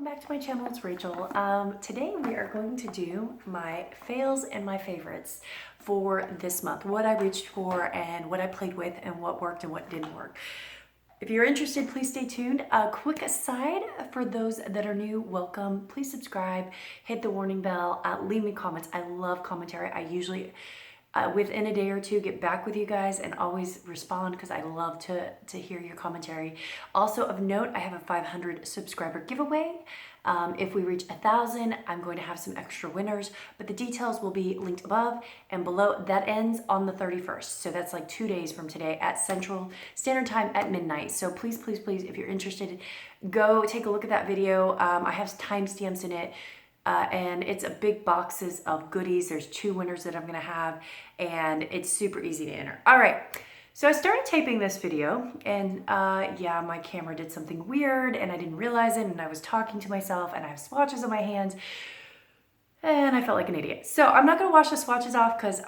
welcome back to my channel. It's Rachel. Today we are going to do my fails and my favorites for this month. What I reached for and what I played with and what worked and what didn't work. If you're interested, please stay tuned. A quick aside for those that are new, welcome. Please subscribe, hit the warning bell, leave me comments. I love commentary. I usually within a day or two get back with you guys and always respond because I love to hear your commentary. Also of note, I have a 500 subscriber giveaway. If we reach 1,000, I'm going to have some extra winners, but the details will be linked above and below. That ends on the 31st. So that's like 2 days from today at Central Standard Time at midnight. So please, please, please, if you're interested, go take a look at that video. I have timestamps in it. And it's a big boxes of goodies. There's 2 winners that I'm gonna have, and it's super easy to enter. All right, so I started taping this video, and yeah, my camera did something weird, and I didn't realize it, and I was talking to myself, and I have swatches on my hands, and I felt like an idiot. So I'm not gonna wash the swatches off because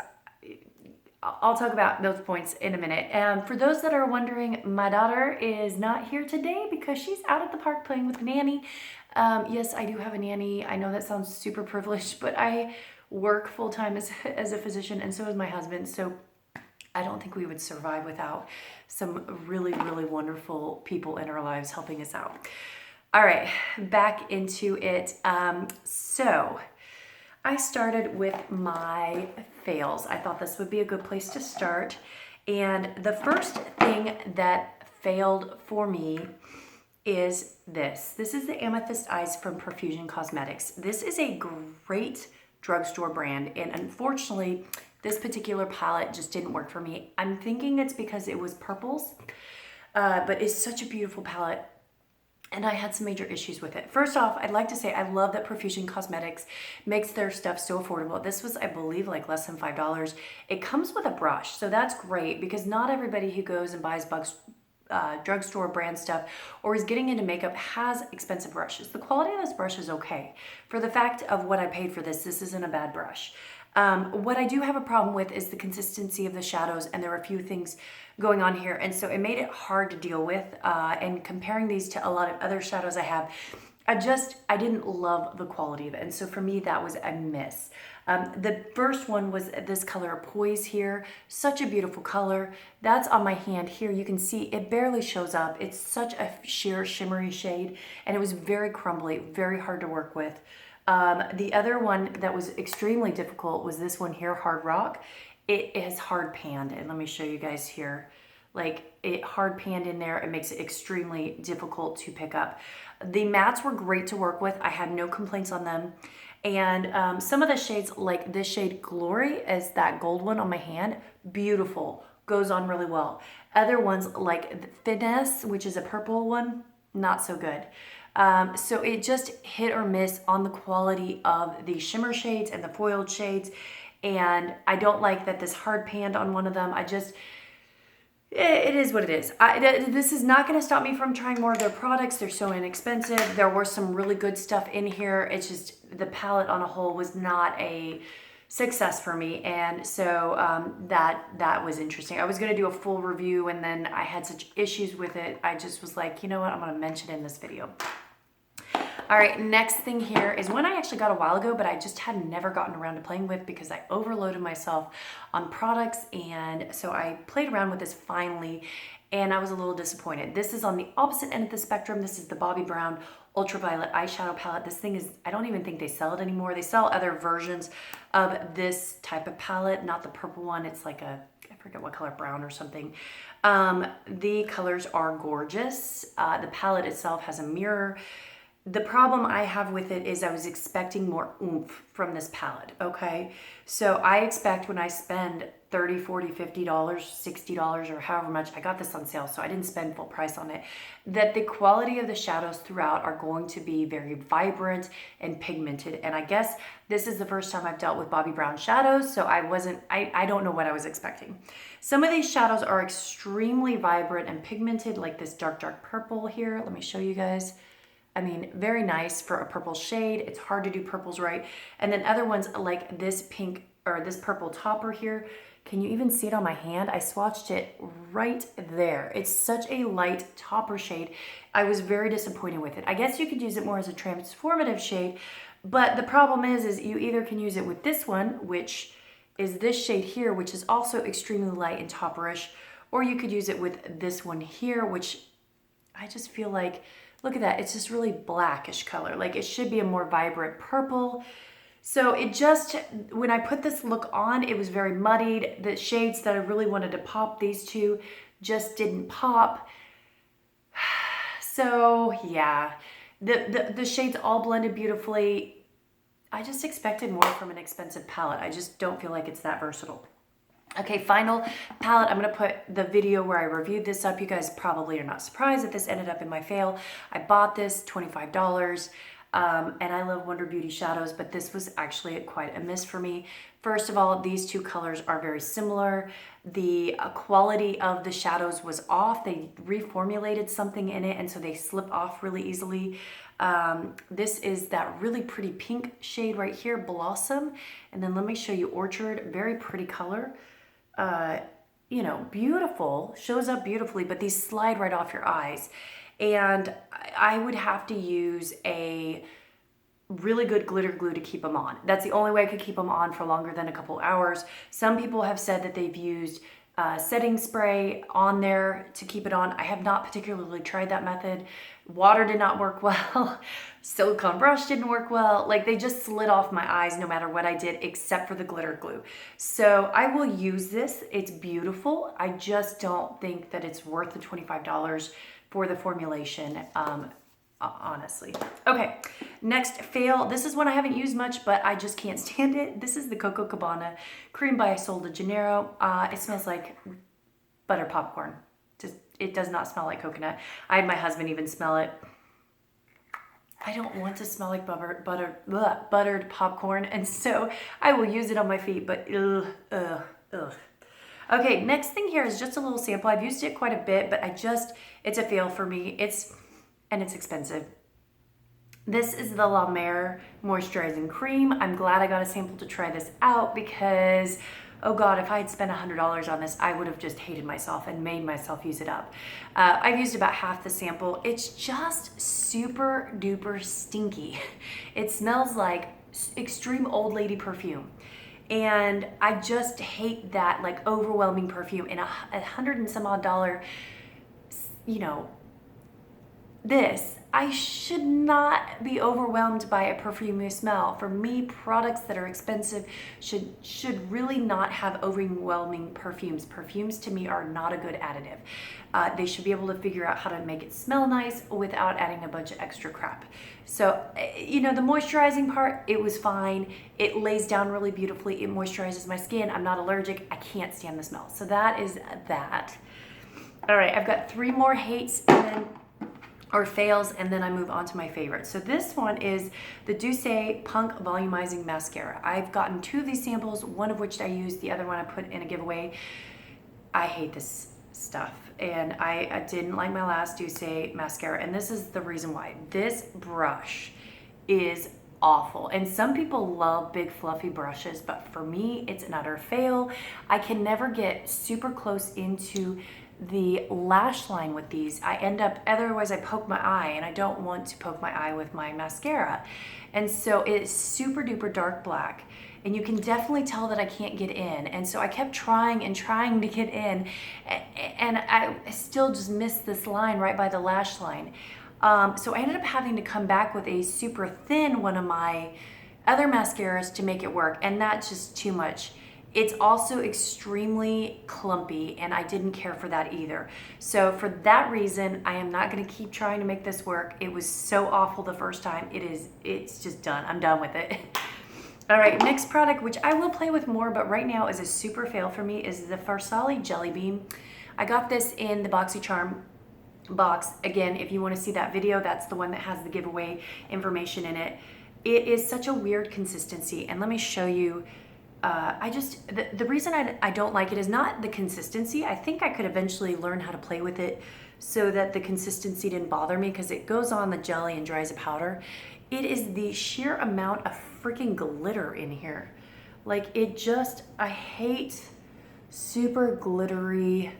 I'll talk about those points in a minute. And for those that are wondering, my daughter is not here today because she's out at the park playing with the nanny. Yes, I do have a nanny. I know that sounds super privileged, but I work full-time as a physician, and so does my husband. So I don't think we would survive without some really, really wonderful people in our lives helping us out. All right, back into it. So I started with my fails. I thought this would be a good place to start. And the first thing that failed for me is this. This is the Amethyst Eyes from Perfusion Cosmetics. This is a great drugstore brand, and unfortunately, this particular palette just didn't work for me. I'm thinking it's because it was purples, but it's such a beautiful palette, and I had some major issues with it. First off, I'd like to say I love that Perfusion Cosmetics makes their stuff so affordable. This was, I believe, like less than $5. It comes with a brush, so that's great because not everybody who goes and buys drugstore brand stuff or is getting into makeup has expensive brushes. The quality of this brush is okay. For the fact of what I paid for this isn't a bad brush. What I do have a problem with is the consistency of the shadows, and there are a few things going on here, and so it made it hard to deal with, and comparing these to a lot of other shadows I have, I didn't love the quality of it, and so for me that was a miss. The first one was this color Poise here. Such a beautiful color. That's on my hand here. You can see it barely shows up. It's such a sheer shimmery shade, and it was very crumbly, very hard to work with. The other one that was extremely difficult was this one here, Hard Rock. It is hard panned, and let me show you guys here. Like, it hard panned in there, it makes it extremely difficult to pick up. The mattes were great to work with. I had no complaints on them. And some of the shades, like this shade Glory, as that gold one on my hand, beautiful, goes on really well. Other ones like Finesse, which is a purple one, not so good. So it just hit or miss on the quality of the shimmer shades and the foiled shades. And I don't like that this hard panned on one of them. It is what it is. This is not going to stop me from trying more of their products. They're so inexpensive. There were some really good stuff in here. It's just the palette on a whole was not a success for me. And so that was interesting. I was going to do a full review, and then I had such issues with it. I just was like, you know what? I'm going to mention it in this video. All right, next thing here is one I actually got a while ago, but I just had never gotten around to playing with because I overloaded myself on products, and so I played around with this finally, and I was a little disappointed. This is on the opposite end of the spectrum. This is the Bobbi Brown Ultraviolet Eyeshadow Palette. This thing is, I don't even think they sell it anymore. They sell other versions of this type of palette, not the purple one. It's like I forget what color, brown or something. The colors are gorgeous. The palette itself has a mirror. The problem I have with it is I was expecting more oomph from this palette, okay? So I expect when I spend $30, $40, $50, $60 or however much, I got this on sale, so I didn't spend full price on it, that the quality of the shadows throughout are going to be very vibrant and pigmented. And I guess this is the first time I've dealt with Bobbi Brown shadows, so I don't know what I was expecting. Some of these shadows are extremely vibrant and pigmented, like this dark, dark purple here. Let me show you guys. I mean, very nice for a purple shade. It's hard to do purples right. And then other ones like this pink or this purple topper here Can you even see it on my hand? I swatched it right there. It's such a light topper shade. I was very disappointed with it. I guess you could use it more as a transformative shade, but the problem is you either can use it with this one, which is this shade here, which is also extremely light and topperish, or you could use it with this one here, which I just feel like, look at that, it's just really blackish color. Like it should be a more vibrant purple. So it just, when I put this look on, it was very muddied. The shades that I really wanted to pop, these two, just didn't pop. So yeah, the shades all blended beautifully. I just expected more from an expensive palette. I just don't feel like it's that versatile. Okay, final palette. I'm gonna put the video where I reviewed this up. You guys probably are not surprised that this ended up in my fail. I bought this, $25. And I love Wonder Beauty shadows, but this was actually quite a miss for me. First of all, these two colors are very similar. The quality of the shadows was off. They reformulated something in it, and so they slip off really easily. This is that really pretty pink shade right here, Blossom. And then let me show you Orchard, very pretty color. You know, beautiful, shows up beautifully, but these slide right off your eyes. And I would have to use a really good glitter glue to keep them on. That's the only way I could keep them on for longer than a couple hours. Some people have said that they've used setting spray on there to keep it on. I have not particularly tried that method. Water did not work well. Silicone brush didn't work well. Like they just slid off my eyes no matter what I did except for the glitter glue. So I will use this. It's beautiful. I just don't think that it's worth the $25 for the formulation, honestly. Okay, next fail. This is one I haven't used much, but I just can't stand it. This is the Coco Cabana Cream by Sol de Janeiro. It smells like butter popcorn. It does not smell like coconut. I had my husband even smell it. I don't want to smell like buttered popcorn, and so I will use it on my feet, but ugh. Okay, next thing here is just a little sample. I've used it quite a bit, but it's a fail for me. It's expensive. This is the La Mer Moisturizing Cream. I'm glad I got a sample to try this out because, oh God, if I had spent $100 on this, I would have just hated myself and made myself use it up. I've used about half the sample. It's just super duper stinky. It smells like extreme old lady perfume. And I just hate that like overwhelming perfume in $100 and some odd, you know, I should not be overwhelmed by a perfumey smell. For me, products that are expensive should really not have overwhelming perfumes. Perfumes to me are not a good additive. They should be able to figure out how to make it smell nice without adding a bunch of extra crap. So, you know, the moisturizing part, it was fine. It lays down really beautifully. It moisturizes my skin. I'm not allergic. I can't stand the smell. So that is that. All right, I've got 3 more hates or fails, and then I move on to my favorite. So this one is the Douce Punk Volumizing Mascara. I've gotten 2 of these samples, one of which I used, the other one I put in a giveaway. I hate this stuff, and I didn't like my last Douce mascara, and this is the reason why. This brush is awful, and some people love big fluffy brushes, but for me, it's an utter fail. I can never get super close into the lash line with these. I end up, otherwise I poke my eye, and I don't want to poke my eye with my mascara. And so it's super duper dark black, and you can definitely tell that I can't get in. And so I kept trying and trying to get in, and I still just missed this line right by the lash line. So I ended up having to come back with a super thin one of my other mascaras to make it work, and that's just too much. It's also extremely clumpy, and I didn't care for that either. So for that reason, I am not gonna keep trying to make this work. It was so awful the first time. It's just done. I'm done with it. All right, next product, which I will play with more, but right now is a super fail for me, is the Farsali Jelly Bean. I got this in the BoxyCharm box. Again, if you wanna see that video, that's the one that has the giveaway information in it. It is such a weird consistency, and let me show you. The reason I don't like it is not the consistency. I think I could eventually learn how to play with it so that the consistency didn't bother me, because it goes on the jelly and dries a powder. It is the sheer amount of freaking glitter in here. Like, it just, I hate super glittery.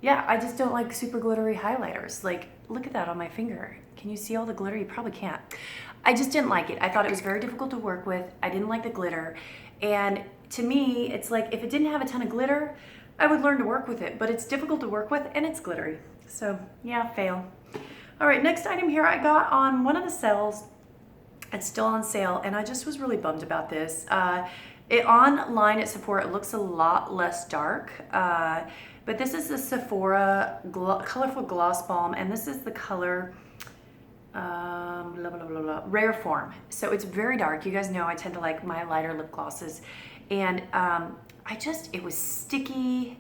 Yeah, I just don't like super glittery highlighters. Like, look at that on my finger. Can you see all the glitter? You probably can't. I just didn't like it. I thought it was very difficult to work with. I didn't like the glitter. And to me, it's like if it didn't have a ton of glitter, I would learn to work with it, but it's difficult to work with and it's glittery. So yeah, fail. All right, next item here I got on one of the sales. It's still on sale, and I just was really bummed about this. Online at Sephora, it looks a lot less dark, but this is the Sephora Colorful Gloss Balm, and this is the color blah, blah, blah, blah, Rare Form. So it's very dark. You guys know I tend to like my lighter lip glosses, and it was sticky,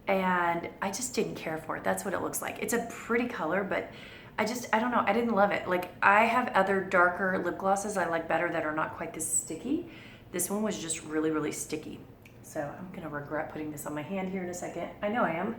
and I just didn't care for it. That's what it looks like. It's a pretty color, but I don't know, I didn't love it. Like, I have other darker lip glosses I like better that are not quite this sticky. This one was just really, really sticky. So I'm gonna regret putting this on my hand here in a second. I know I am.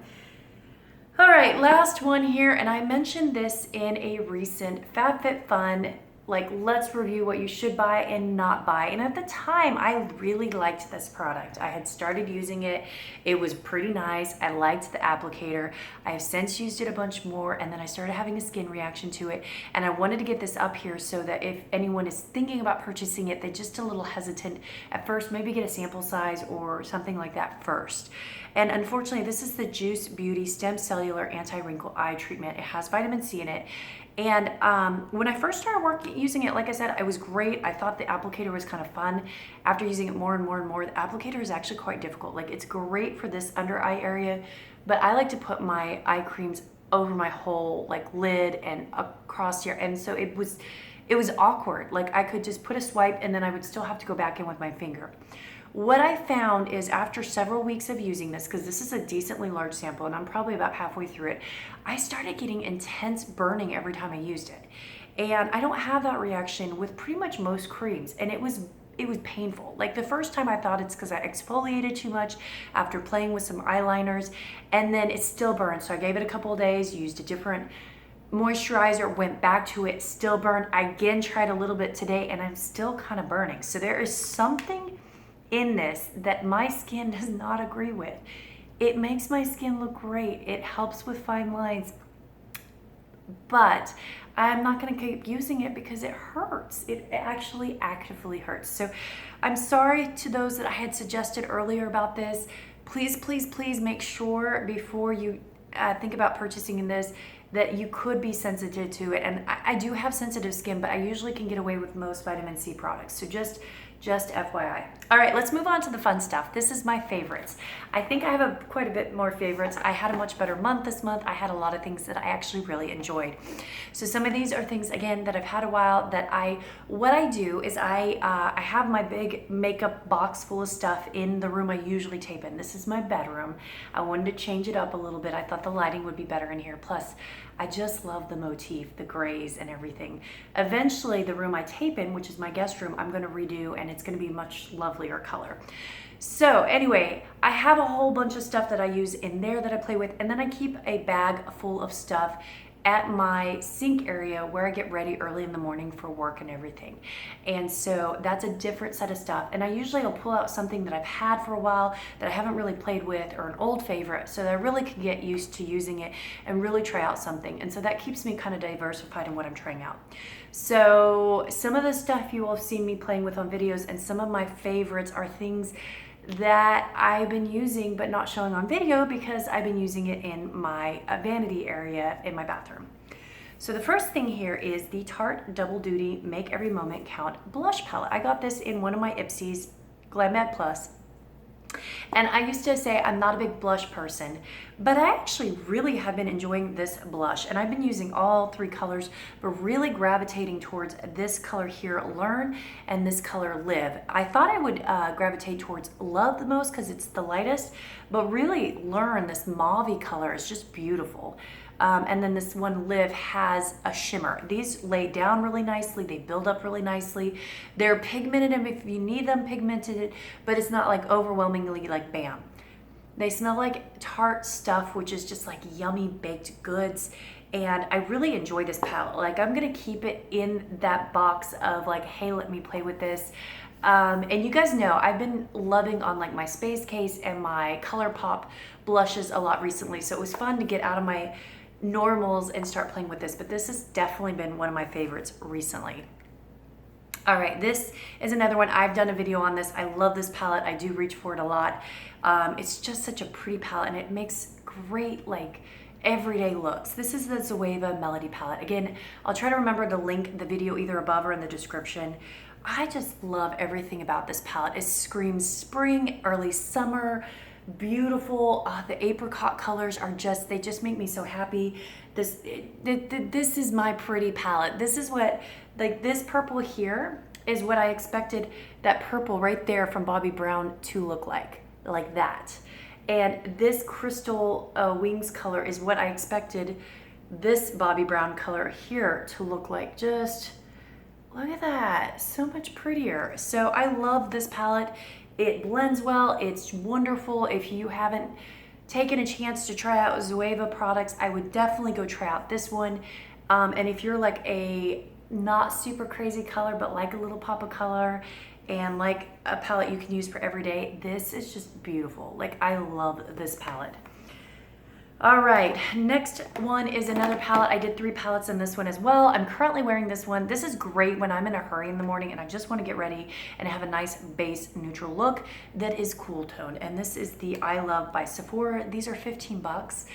All right, last one here, and I mentioned this in a recent FabFitFun, like, let's review what you should buy and not buy. And at the time, I really liked this product. I had started using it. It was pretty nice. I liked the applicator. I have since used it a bunch more, and then I started having a skin reaction to it. And I wanted to get this up here so that if anyone is thinking about purchasing it, they're just a little hesitant at first, maybe get a sample size or something like that first. And unfortunately, this is the Juice Beauty Stem Cellular Anti-Wrinkle Eye Treatment. It has vitamin C in it. And when I first started using it, like I said, it was great. I thought the applicator was kind of fun. After using it more and more and more, the applicator is actually quite difficult. Like, it's great for this under eye area, but I like to put my eye creams over my whole like lid and across here. And so it was awkward. Like, I could just put a swipe and then I would still have to go back in with my finger. What I found is after several weeks of using this, because this is a decently large sample and I'm probably about halfway through it, I started getting intense burning every time I used it. And I don't have that reaction with pretty much most creams, and it was painful. Like, the first time I thought it's because I exfoliated too much after playing with some eyeliners, and then it still burned. So I gave it a couple of days, used a different moisturizer, went back to it, still burned. I again tried a little bit today and I'm still kind of burning. So there is something in this that my skin does not agree with. It makes my skin look great. It helps with fine lines, but I'm not going to keep using it because it hurts. It actually actively hurts. So I'm sorry to those that I had suggested earlier about this. Please, please, please make sure before you think about purchasing this that you could be sensitive to it. And I do have sensitive skin, but I usually can get away with most vitamin C products. So just FYI. All right, let's move on to the fun stuff. This is my favorites. I think I have quite a bit more favorites. I had a much better month this month. I had a lot of things that I actually really enjoyed. So some of these are things, again, that I've had a while that what I do is I have my big makeup box full of stuff in the room I usually tape in. This is my bedroom. I wanted to change it up a little bit. I thought the lighting would be better in here. Plus, I just love the motif, the grays and everything. Eventually, the room I tape in, which is my guest room, I'm gonna redo, and it's gonna be much lovelier color. So anyway, I have a whole bunch of stuff that I use in there that I play with, and then I keep a bag full of stuff at my sink area where I get ready early in the morning for work and everything. And so that's a different set of stuff. And I usually will pull out something that I've had for a while that I haven't really played with, or an old favorite, so that I really can get used to using it and really try out something. And so that keeps me kind of diversified in what I'm trying out. So some of the stuff you will have seen me playing with on videos, and some of my favorites are things that I've been using but not showing on video because I've been using it in my vanity area in my bathroom. So the first thing here is the Tarte Double Duty Make Every Moment Count blush palette. I got this in one of my Ipsies, Glam Mad Plus. And I used to say I'm not a big blush person, but I actually really have been enjoying this blush, and I've been using all three colors, but really gravitating towards this color here, Learn, and this color, Live. I thought I would gravitate towards Love the most because it's the lightest, but really Learn, this mauve color, is just beautiful. And then this one, Live, has a shimmer. These lay down really nicely. They build up really nicely. They're pigmented, and if you need them pigmented, but it's not like overwhelmingly like bam. They smell like Tarte stuff, which is just like yummy baked goods. And I really enjoy this palette. Like, I'm gonna keep it in that box of like, hey, let me play with this. And you guys know I've been loving on like my Space Case and my ColourPop blushes a lot recently. So it was fun to get out of my normals and start playing with this. But this has definitely been one of my favorites recently. All right, this is another one. I've done a video on this. I love this palette. I do reach for it a lot. It's just such a pretty palette, and it makes great like everyday looks. This is the Zoeva Melody palette. Again, I'll try to remember to link the video either above or in the description. I just love everything about this palette. It screams spring, early summer, beautiful. The apricot colors are just, they just make me so happy. This is my pretty palette. This is what, like this purple here is what I expected that purple right there from Bobbi Brown to look like that. And this crystal wings color is what I expected this Bobbi Brown color here to look like. Just look at that, so much prettier. So I love this palette. It blends well, it's wonderful. If you haven't taken a chance to try out Zoeva products, I would definitely go try out this one. And if you're like a not super crazy color, but like a little pop of color and like a palette you can use for every day, this is just beautiful. Like I love this palette. All right, next one is another palette. I did 3 palettes in this one as well. I'm currently wearing this one. This is great when I'm in a hurry in the morning and I just want to get ready and have a nice base neutral look that is cool toned. And this is the I Love by Sephora. These are 15 bucks,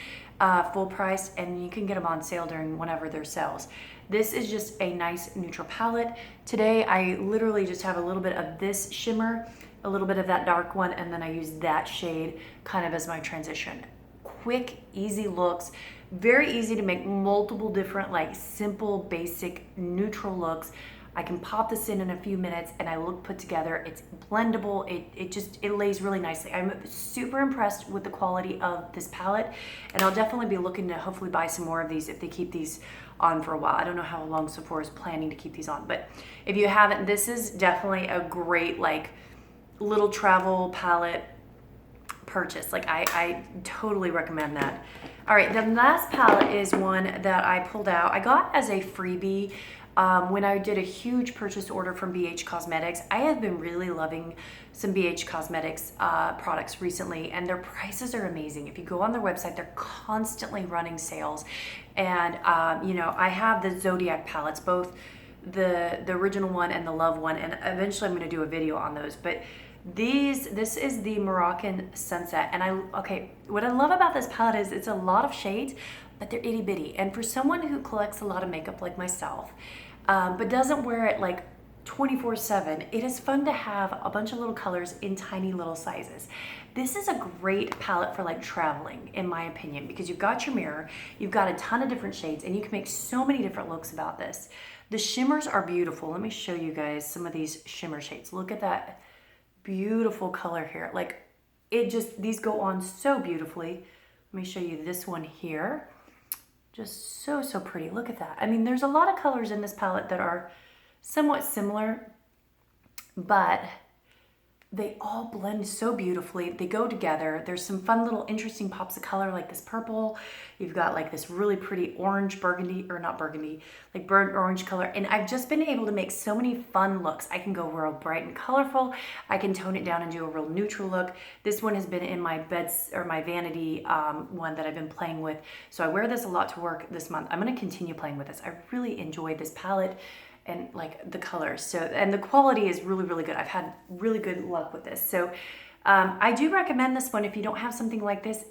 full price, and you can get them on sale during whenever there's sales. This is just a nice neutral palette. Today, I literally just have a little bit of this shimmer, a little bit of that dark one, and then I use that shade kind of as my transition. Quick, easy looks, very easy to make multiple different like simple, basic, neutral looks. I can pop this in a few minutes and I look put together. It's blendable. It lays really nicely. I'm super impressed with the quality of this palette, and I'll definitely be looking to hopefully buy some more of these if they keep these on for a while. I don't know how long Sephora is planning to keep these on, but if you haven't, this is definitely a great like little travel palette purchase. Like I totally recommend that. All right, the last palette is one that I pulled out. I got as a freebie when I did a huge purchase order from BH Cosmetics. I have been really loving some BH Cosmetics products recently, and their prices are amazing. If you go on their website, they're constantly running sales. And you know, I have the Zodiac palettes, both the original one and the Love one, and eventually I'm going to do a video on those. But this is the Moroccan Sunset, and what I love about this palette is it's a lot of shades, but they're itty bitty. And for someone who collects a lot of makeup like myself, but doesn't wear it like 24/7, it is fun to have a bunch of little colors in tiny little sizes. This is a great palette for like traveling, in my opinion, because you've got your mirror, you've got a ton of different shades, and you can make so many different looks about this. The shimmers are beautiful. Let me show you guys some of these shimmer shades. Look at that beautiful color here. Like these go on so beautifully. Let me show you this one here. Just so pretty. Look at that. I mean, there's a lot of colors in this palette that are somewhat similar, but they all blend so beautifully. They go together. There's some fun little interesting pops of color like this purple. You've got like this really pretty orange burgundy, or not burgundy, like burnt orange color. And I've just been able to make so many fun looks. I can go real bright and colorful. I can tone it down and do a real neutral look. This one has been in my beds or my vanity one that I've been playing with. So I wear this a lot to work this month. I'm going to continue playing with this. I really enjoy this palette and like the colors. So, and the quality is really, really good. I've had really good luck with this. So I do recommend this one if you don't have something like this.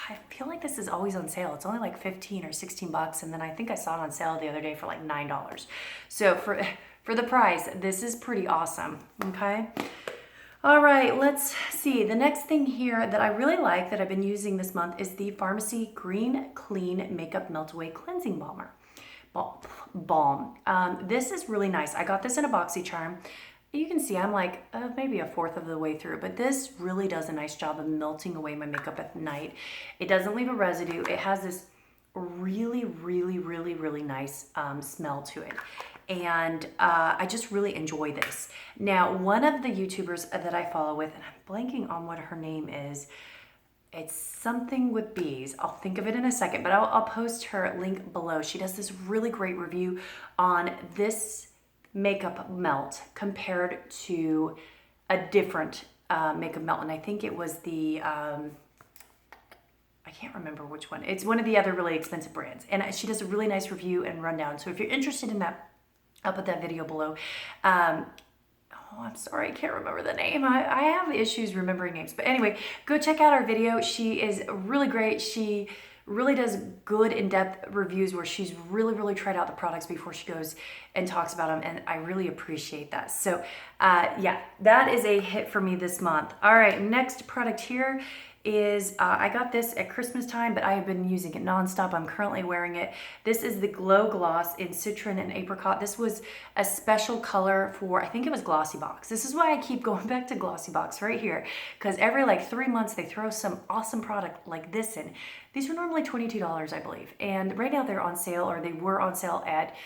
I feel like this is always on sale. It's only like 15 or 16 bucks. And then I think I saw it on sale the other day for like $9. So for the price, this is pretty awesome. Okay. All right, let's see. The next thing here that I really like that I've been using this month is the Pharmacy Green Clean Makeup Meltaway Cleansing Balm. This is really nice. I got this in a BoxyCharm. You can see I'm like maybe a fourth of the way through, but this really does a nice job of melting away my makeup at night. It doesn't leave a residue. It has this really, really, really, really nice smell to it. And I just really enjoy this. Now, one of the YouTubers that I follow with, and I'm blanking on what her name is, it's something with bees. I'll think of it in a second, but I'll post her link below. She does this really great review on this makeup melt compared to a different makeup melt. And I think it was the, I can't remember which one. It's one of the other really expensive brands. And she does a really nice review and rundown. So if you're interested in that, I'll put that video below. Oh, I'm sorry, I can't remember the name. I have issues remembering names. But anyway, go check out our video. She is really great. She really does good in-depth reviews where she's really tried out the products before she goes and talks about them, and I really appreciate that. So yeah, that is a hit for me this month. All right, next product here is, I got this at Christmas time, but I have been using it nonstop. I'm currently wearing it. This is the Glow Gloss in Citron and Apricot. This was a special color for, I think it was Glossy Box. This is why I keep going back to Glossy Box right here, because every like 3 months they throw some awesome product like this in. These were normally $22, I believe. And right now they're on sale, or they were on sale at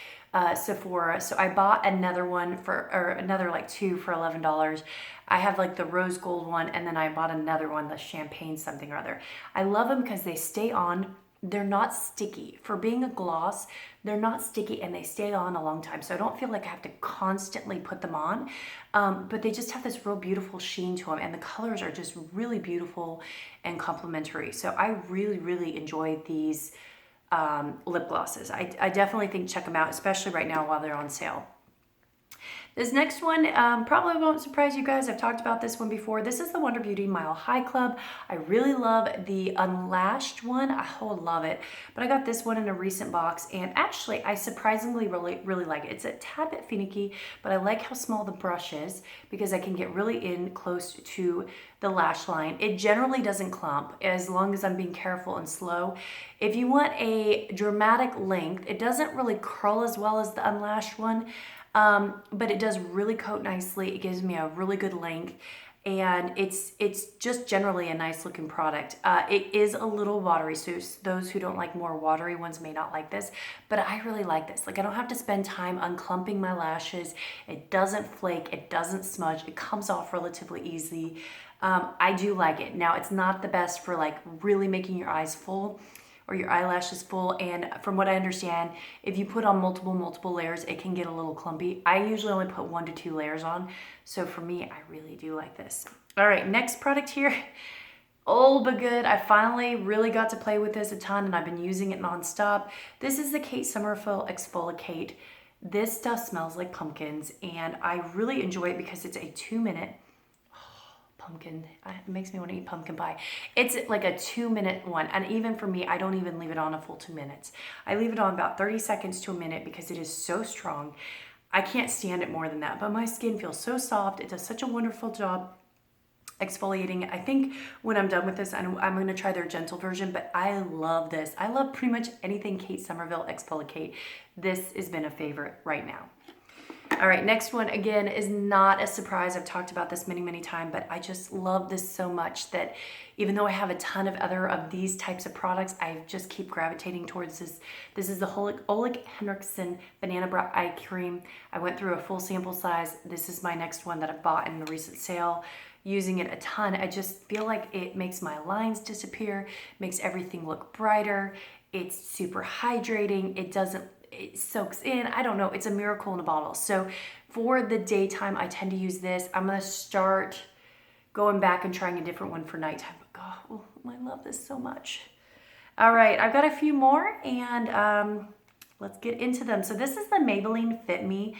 Sephora. So I bought another one for, or another like two for $11. I have like the rose gold one, and then I bought another one, the champagne something or other. I love them because they stay on. They're not sticky. For being a gloss, they're not sticky and they stay on a long time. So I don't feel like I have to constantly put them on, but they just have this real beautiful sheen to them, and the colors are just really beautiful and complementary. So I really enjoy these lip glosses. I definitely think check them out, especially right now while they're on sale. This next one probably won't surprise you guys. I've talked about this one before. This is the Wonder Beauty Mile High Club. I really love the unlashed one. I love it. But I got this one in a recent box, and actually I surprisingly really like it. It's a tad bit finicky, but I like how small the brush is because I can get really in close to the lash line. It generally doesn't clump as long as I'm being careful and slow. If you want a dramatic length, it doesn't really curl as well as the unlashed one. But it does really coat nicely. It gives me a really good length, and it's just generally a nice looking product. It is a little watery, so those who don't like more watery ones may not like this, but I really like this. Like, I don't have to spend time unclumping my lashes. It doesn't flake, it doesn't smudge, it comes off relatively easy. I do like it. Now, it's not the best for like really making your eyes full or your eyelashes full, and from what I understand, if you put on multiple layers, it can get a little clumpy. I usually only put 1 to 2 layers on, so for me, I really do like this. All right, next product here, old but good. I finally really got to play with this a ton, and I've been using it nonstop. This is the Kate Somerville Exfoliate. This stuff smells like pumpkins, and I really enjoy it because it's a 2-minute pumpkin. It makes me want to eat pumpkin pie. It's like a 2-minute one, and even for me, I don't even leave it on a full 2 minutes. I leave it on about 30 seconds to a minute because it is so strong. I can't stand it more than that, but my skin feels so soft. It does such a wonderful job exfoliating. I think when I'm done with this, I'm going to try their gentle version, but I love this. I love pretty much anything Kate Somerville Exfoliate. This has been a favorite right now. All right, next one, again, is not a surprise. I've talked about this many times, but I just love this so much that even though I have a ton of other of these types of products, I just keep gravitating towards this. This is the Ole Henriksen Banana Brow Eye Cream. I went through a full sample size. This is my next one that I bought in the recent sale. Using it a ton. I just feel like it makes my lines disappear, makes everything look brighter. It's super hydrating. It soaks in. I don't know. It's a miracle in a bottle. So for the daytime, I tend to use this. I'm going to start going back and trying a different one for nighttime. But God, I love this so much. All right, I've got a few more, and let's get into them. So this is the Maybelline Fit Me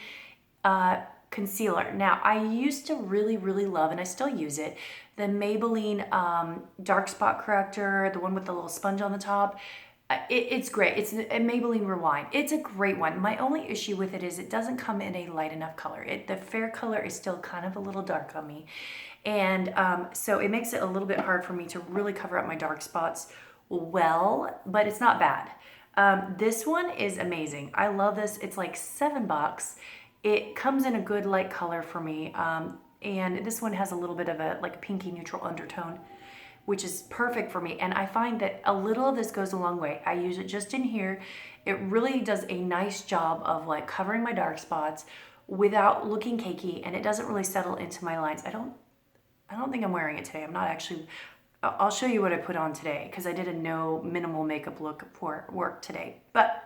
concealer. Now, I used to really love, and I still use it, the Maybelline dark spot corrector, the one with the little sponge on the top. It's great. It's a Maybelline Rewind. It's a great one. My only issue with it is it doesn't come in a light enough color. The fair color is still kind of a little dark on me. And so it makes it a little bit hard for me to really cover up my dark spots well, but it's not bad. This one is amazing. I love this. It's like $7. It comes in a good light color for me. And this one has a little bit of a pinky neutral undertone, which is perfect for me. And I find that a little of this goes a long way. I use it just in here. It really does a nice job of like covering my dark spots without looking cakey, and it doesn't really settle into my lines. I don't think I'm wearing it today. I'm not actually. I'll show you what I put on today because I did a minimal makeup look for work today. But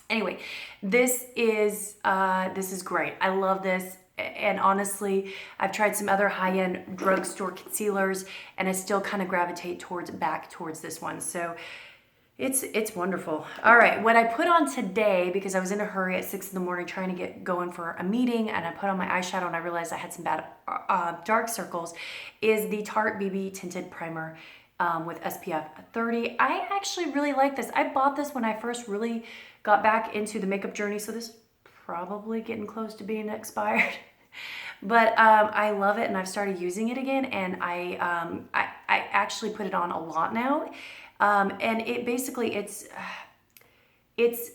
Anyway, this is great. I love this. And honestly, I've tried some other high-end drugstore concealers, and I still kind of gravitate back towards this one. So it's wonderful. All right, what I put on today, because I was in a hurry at 6 in the morning trying to get going for a meeting, and I put on my eyeshadow and I realized I had some bad dark circles, is the Tarte BB Tinted Primer with SPF 30. I actually really like this. I bought this when I first really got back into the makeup journey, so this is probably getting close to being expired. But I love it, and I've started using it again, and I actually put it on a lot now. And it basically, it's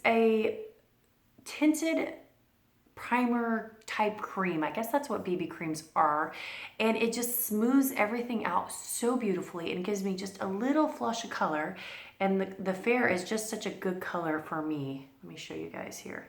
a tinted primer type cream. I guess that's what BB creams are. And it just smooths everything out so beautifully and gives me just a little flush of color. And the fair is just such a good color for me. Let me show you guys here.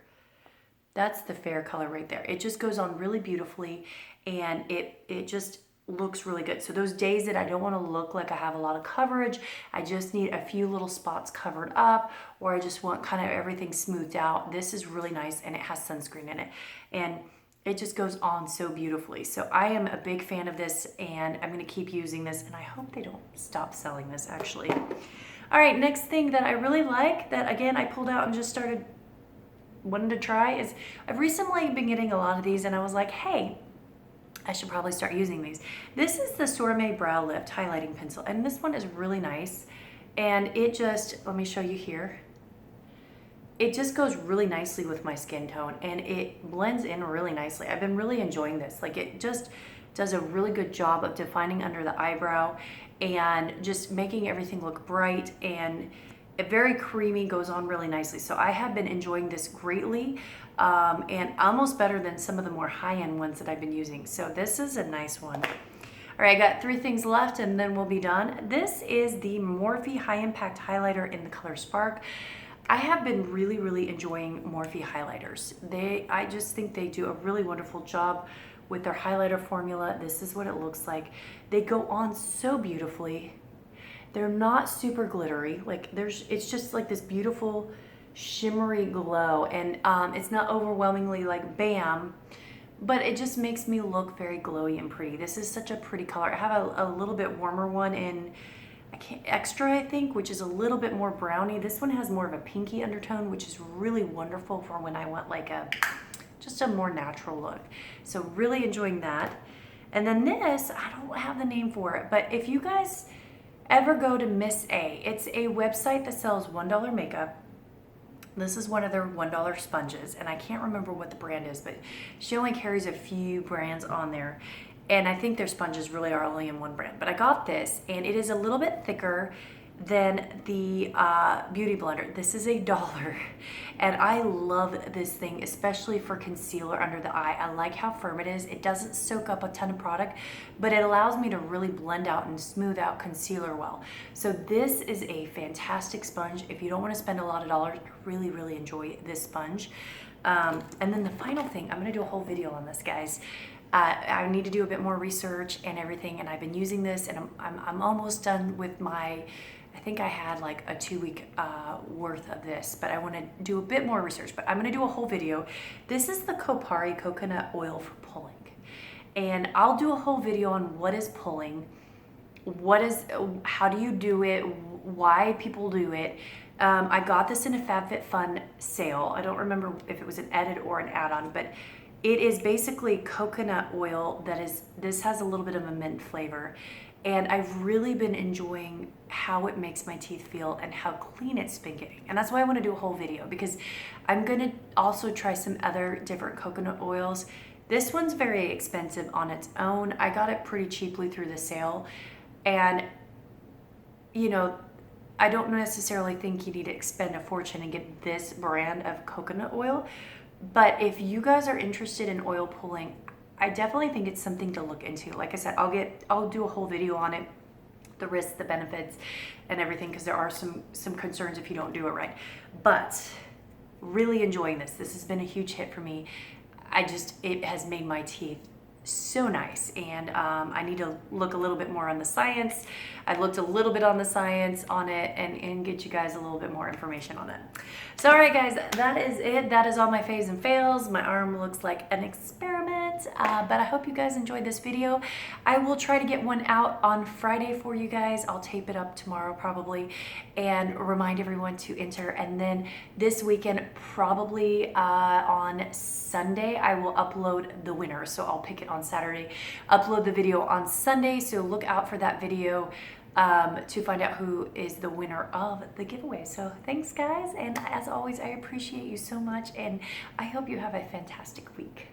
That's the fair color right there. It just goes on really beautifully, and it just looks really good. So those days that I don't want to look like I have a lot of coverage, I just need a few little spots covered up, or I just want kind of everything smoothed out, this is really nice, and it has sunscreen in it. And it just goes on so beautifully. So I am a big fan of this, and I'm going to keep using this, and I hope they don't stop selling this actually. All right, next thing that I really like, that again I pulled out and just started wanting to try, is I've recently been getting a lot of these, and I was like, hey, I should probably start using these. This is the Sorbet Brow Lift Highlighting Pencil, and this one is really nice. And it just, let me show you here. It just goes really nicely with my skin tone, and it blends in really nicely. I've been really enjoying this. Like, it just does a really good job of defining under the eyebrow and just making everything look bright, and it very creamy, goes on really nicely. So I have been enjoying this greatly, and almost better than some of the more high-end ones that I've been using. So this is a nice one. All right, I got 3 things left and then we'll be done. This is the Morphe High Impact Highlighter in the color Spark. I have been really, really enjoying Morphe highlighters. I just think they do a really wonderful job with their highlighter formula. This is what it looks like. They go on so beautifully. They're not super glittery. Like, it's just like this beautiful shimmery glow, and it's not overwhelmingly like bam, but it just makes me look very glowy and pretty. This is such a pretty color. I have a little bit warmer one in Extra, I think, which is a little bit more browny. This one has more of a pinky undertone, which is really wonderful for when I want like just a more natural look. So really enjoying that. And then this, I don't have the name for it, but if you guys ever go to Miss A, it's a website that sells $1 makeup. This is one of their $1 sponges, and I can't remember what the brand is, but she only carries a few brands on there, and I think their sponges really are only in one brand. But I got this, and it is a little bit thicker than the Beauty Blender. This is $1, and I love this thing, especially for concealer under the eye. I like how firm it is. It doesn't soak up a ton of product, but it allows me to really blend out and smooth out concealer well. So this is a fantastic sponge. If you don't want to spend a lot of dollars, I really, really enjoy this sponge. And then the final thing, I'm going to do a whole video on this, guys. I need to do a bit more research and everything, and I've been using this, and I'm almost done with my, I think I had like a 2-week worth of this, but I want to do a bit more research, but I'm going to do a whole video. This is the Kopari coconut oil for pulling, and I'll do a whole video on what is pulling, how do you do it, why people do it. I got this in a FabFitFun sale. I don't remember if it was an edit or an add-on, but it is basically coconut oil this has a little bit of a mint flavor. And I've really been enjoying how it makes my teeth feel and how clean it's been getting. And that's why I want to do a whole video, because I'm going to also try some other different coconut oils. This one's very expensive on its own. I got it pretty cheaply through the sale. And, you know, I don't necessarily think you need to expend a fortune and get this brand of coconut oil. But if you guys are interested in oil pulling, I definitely think it's something to look into. Like I said, I'll do a whole video on it, the risks, the benefits, and everything, because there are some concerns if you don't do it right. But really enjoying this. This has been a huge hit for me. It has made my teeth so nice, and I need to look a little bit more on the science. I looked a little bit on the science on it and get you guys a little bit more information on it. So all right guys, that is it. That is all my faves and fails. My arm looks like an experiment, but I hope you guys enjoyed this video. I will try to get one out on Friday for you guys. I'll tape it up tomorrow probably and remind everyone to enter, and then this weekend probably on Sunday I will upload the winner. So I'll pick it on Saturday, upload the video on Sunday, so look out for that video to find out who is the winner of the giveaway. So thanks guys, and as always I appreciate you so much, and I hope you have a fantastic week.